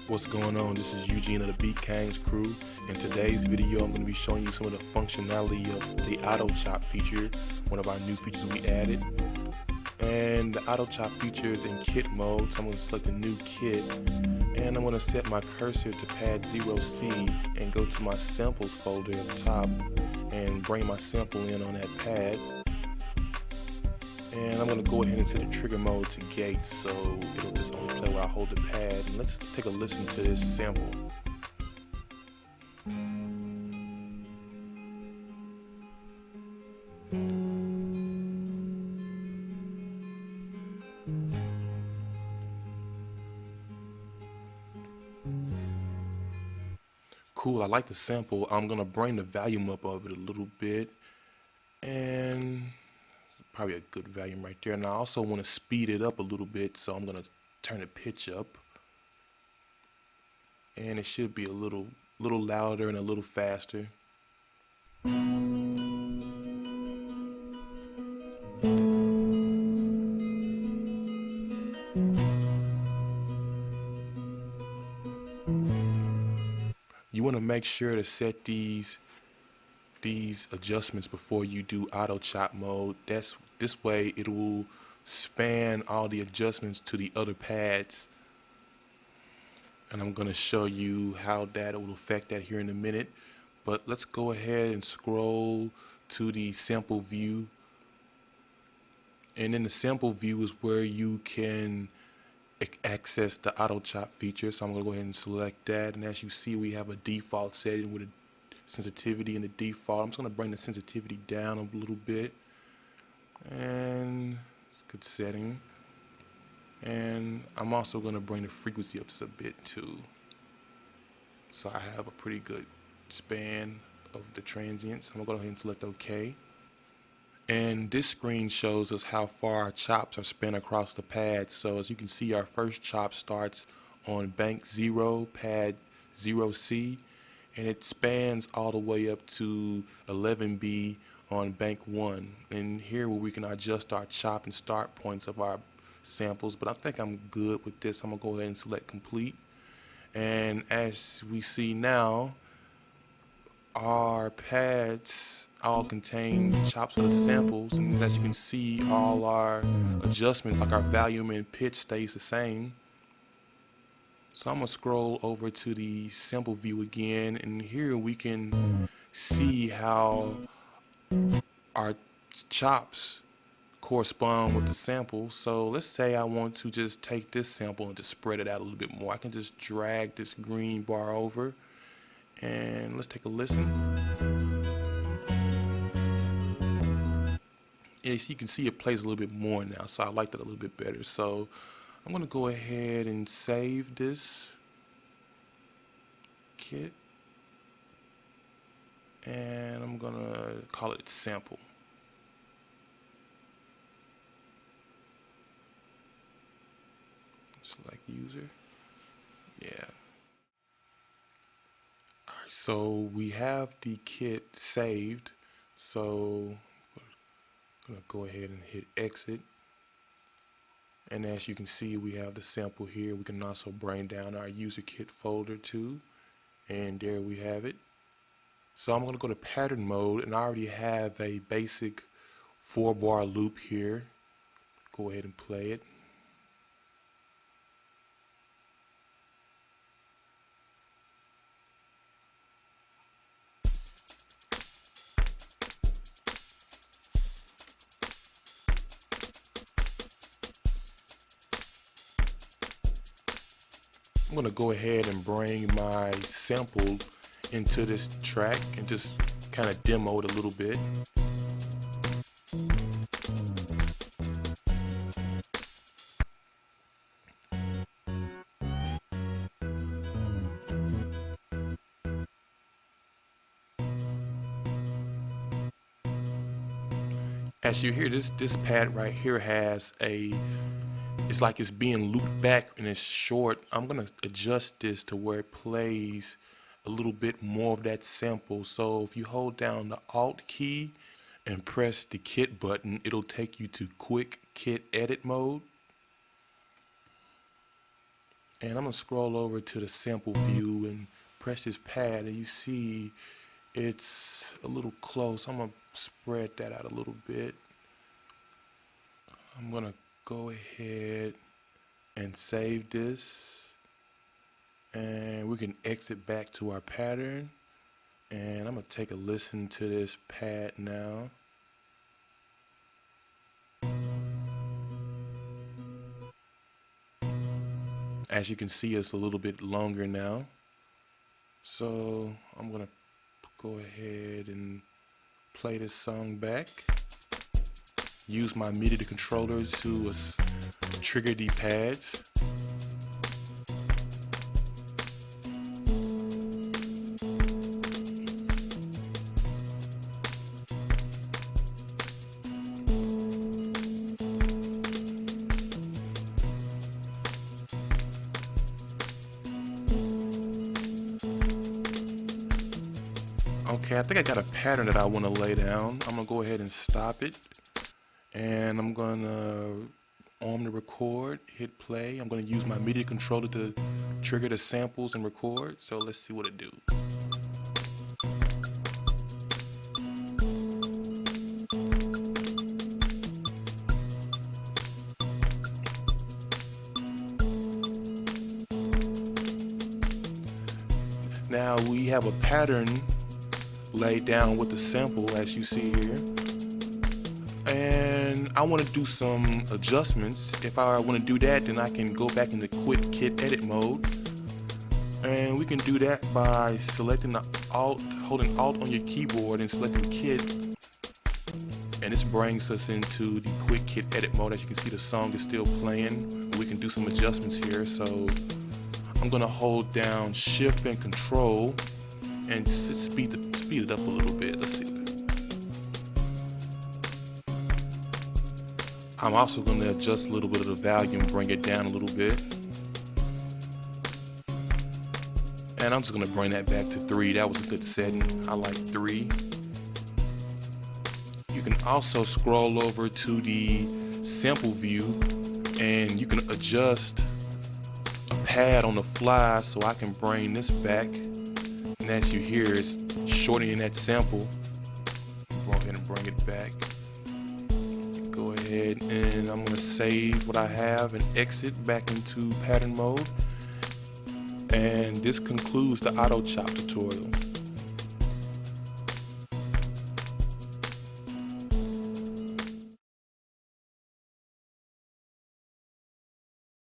What's going on? This is Eugene of the Beat Kings crew. In today's video, I'm going to be showing you some of the functionality of the auto chop feature, one of our new features we added. And the auto chop feature is in kit mode, so I'm going to select a new kit, and I'm going to set my cursor to pad 0C and go to my samples folder up top and bring my sample in on that pad. And I'm going to go ahead and set the trigger mode to gate, so it'll just only play where I hold the pad. And let's take a listen to this sample. Cool, I like the sample. I'm going to bring the volume up of it a little bit, and probably a good volume right there. And I also want to speed it up a little bit, so I'm going to turn the pitch up, and it should be a little louder and a little faster. You want to make sure to set these adjustments before you do auto chop mode. This way it will span all the adjustments to the other pads, and I'm going to show you how that will affect that here in a minute. But let's go ahead and scroll to the sample view, and in the sample view is where you can access the auto chop feature. So I'm going to go ahead and select that, and as you see, we have a default setting with a sensitivity in the default. I'm just going to bring the sensitivity down a little bit, and it's a good setting. And I'm also going to bring the frequency up just a bit too, so I have a pretty good span of the transients. I'm going to go ahead and select OK. And this screen shows us how far our chops are spent across the pad. So as you can see, our first chop starts on bank 0, pad 0C, and it spans all the way up to 11B on bank 1. And here where we can adjust our chop and start points of our samples, but I think I'm good with this. I'm gonna go ahead and select complete. And as we see now, our pads all contain chops of the samples, and as you can see, all our adjustments, like our volume and pitch, stays the same. So I'm gonna scroll over to the sample view again, and here we can see how our chops correspond with the sample. So let's say I want to just take this sample and just spread it out a little bit more. I can just drag this green bar over, and let's take a listen. Yes, you can see it plays a little bit more now, so I like that a little bit better. So I'm going to go ahead and save this kit, and I'm going to call it sample. Select user. Yeah. Alright, so we have the kit saved, so I'm going to go ahead and hit exit. And as you can see, we have the sample here. We can also bring down our user kit folder too, and there we have it. So I'm going to go to pattern mode, and I already have a basic 4-bar loop here. Go ahead and play it. I'm going to go ahead and bring my sample into this track and just kind of demo it a little bit. As you hear, this pad right here has it's like it's being looped back and it's short. I'm gonna adjust this to where it plays a little bit more of that sample. So if you hold down the Alt key and press the kit button, it'll take you to quick kit edit mode. And I'm gonna scroll over to the sample view and press this pad, and you see it's a little close. I'm gonna spread that out a little bit. I'm gonna go ahead and save this, and we can exit back to our pattern, and I'm gonna take a listen to this pad now. As you can see, it's a little bit longer now. So I'm gonna go ahead and play this song back. Use my MIDI controller to trigger the pads. Okay, I think I got a pattern that I want to lay down. I'm gonna go ahead and stop it, and I'm gonna arm the record, hit play. I'm gonna use my MIDI controller to trigger the samples and record. So let's see what it do. Now we have a pattern laid down with the sample, as you see here, and I want to do some adjustments. If I want to do that, then I can go back into quick kit edit mode, and we can do that by selecting the alt, holding alt on your keyboard and selecting kit, and this brings us into the quick kit edit mode. As you can see, the song is still playing. We can do some adjustments here, so I'm gonna hold down shift and control and speed it up a little bit. Let's see. I'm also going to adjust a little bit of the volume, bring it down a little bit. And I'm just going to bring that back to 3. That was a good setting. I like 3. You can also scroll over to the sample view, and you can adjust a pad on the fly, so I can bring this back. And as you hear, it's shortening that sample. Go ahead and bring it back. Go ahead and I'm gonna save what I have and exit back into pattern mode. And this concludes the auto chop tutorial.